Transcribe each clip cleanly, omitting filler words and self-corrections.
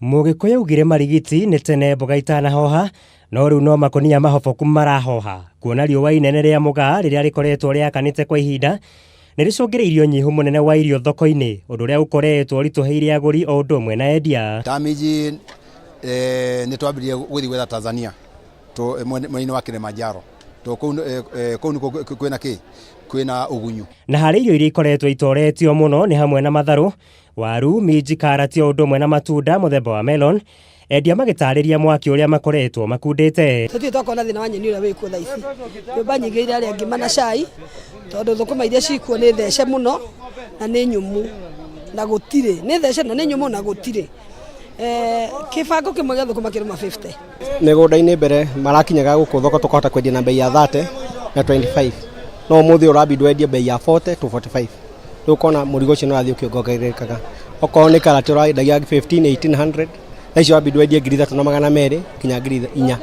Mũgĩkũyũ augire Marigiti nĩ tene mboga itanahoha, no rĩu no makonia mahoboku marahoha kuona riua inene rĩa mũgaa rĩrĩa rĩkoretwo rĩakanĩte kwa ihinda nĩ rĩcũngĩrĩirie unyihu munene wa irio thoko-ini, ũndũ ũrĩa ũkoretwo ritũhĩire agũri o ũndũ ũmwe na endia. Minji nĩ twambirie gũthiĩ gwetha Tanzania mwena wa Kilimanjaro kwĩna ũgunyu, na harĩ irio iria ikoretwo itoretio mũno nĩ hamwe na matharu, waru, minji, karati o ũndũ ũmwe na matunda mũthemba wa melon. Endia magĩtarĩria mwaki ũrĩa makoretwo makundĩte. Tũthiĩ twakona thĩna wa nyeni ũrĩa wĩ kuo thaa ici. Nyũmba nyingĩ iria arĩa ngima na cai, tondũ thũkũma iria cikuo nĩ thece mũno na nĩ nyũmũ na gũtirĩ. Nĩ thece na nĩ nyũmũ na gũtirĩ. Kĩbango kĩmwe gĩa thũkũma kĩrũma 50. Mĩgũnda-inĩ mbere marakinyaga gũkũ thoko tũkahota kwendia na bei ya 30 na 25. No mũthĩ ũrabindwo endia bei ya 40 to 45. Rĩu ũkona mũrigo ũcio nĩ ũrathiĩ ũkĩongererekaga. Okorwo nĩ karati ũrendagia 15-1800. Nacio wabindwo endie 3,200 kinya 4,000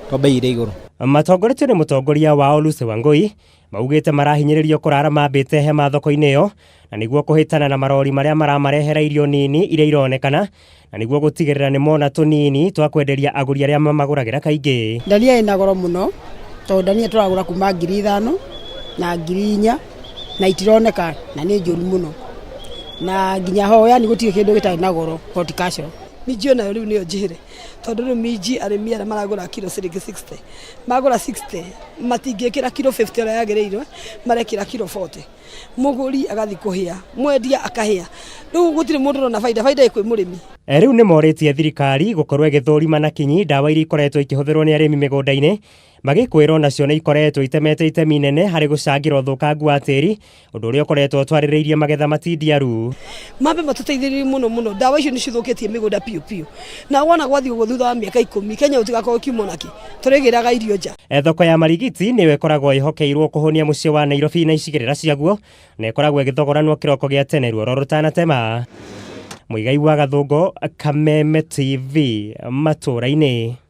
to bei ĩrĩ igũrũ. Matongoretio nĩ mũtongoria wao Wangui maugĩte marahinyĩrĩrio kũrara mambĩte hema thoko-inĩ ĩyo na nĩguo kũhĩtana na marori marĩa maramarehera irio nini iria ironekana na nĩguo gũtigĩrĩra nĩ mona tũnini twa kwenderia agũri arĩa mamagũragĩra kaingĩ. Ndania ĩna goro mũno tondũ ndania tũragũra kuma 5,000 na 4,000 na itironeka na nĩ njũru mũno, na nginya ho yani gũtirĩ kĩndũ gĩtarĩ na goro horticulture. Minji nayo rĩu nĩyo njĩhĩre tondũ rĩu minji arĩmi arĩa maragũra kilo ciringi 60 magũra 60 matingĩkĩra kilo 50 ũrĩa yagĩrĩirwo, marekĩra kilo 40, mũgũri agathi kũhĩa, mwendia akahĩa. Rĩu gũtirĩ mũndũ ũrona baida ĩkwĩ mũrĩmi. Rĩu nĩ morĩtie thirikari gũkorwo ĩgĩthũrima na kinyi ndawa iria ikoretwo ikĩhũthĩrwo nĩ arĩmi mĩgũnda-inĩ, magĩkwĩrwo nacio nĩ ikoretwo itemete itemi inene harĩ gũcangĩra ũthũkangu wa tĩri, ũndũ ũrĩa ũkoretwo twarĩrĩirie magetha matindiaru. Mambe matũteithĩrĩrie mũno ndawa icio nĩ cithũkĩtie mĩgũnda piũ na wona gwathiĩ ũguo thutha wa mĩaka 10 Kenya ũtigakorwo kiumo naki tũrĩgĩraga irio nja. Thoko ya Marigiti nĩyo ĩkoragwo ĩhokeirwo kũhunia mucii wa Nairobi na icigĩrĩra ciaguo na ĩkoragwo ĩgĩthogoranwo kĩroko gĩa tene ruoro rũtanatema. Muigai Wa Gathungo, Kameme TV, matũra-inĩ.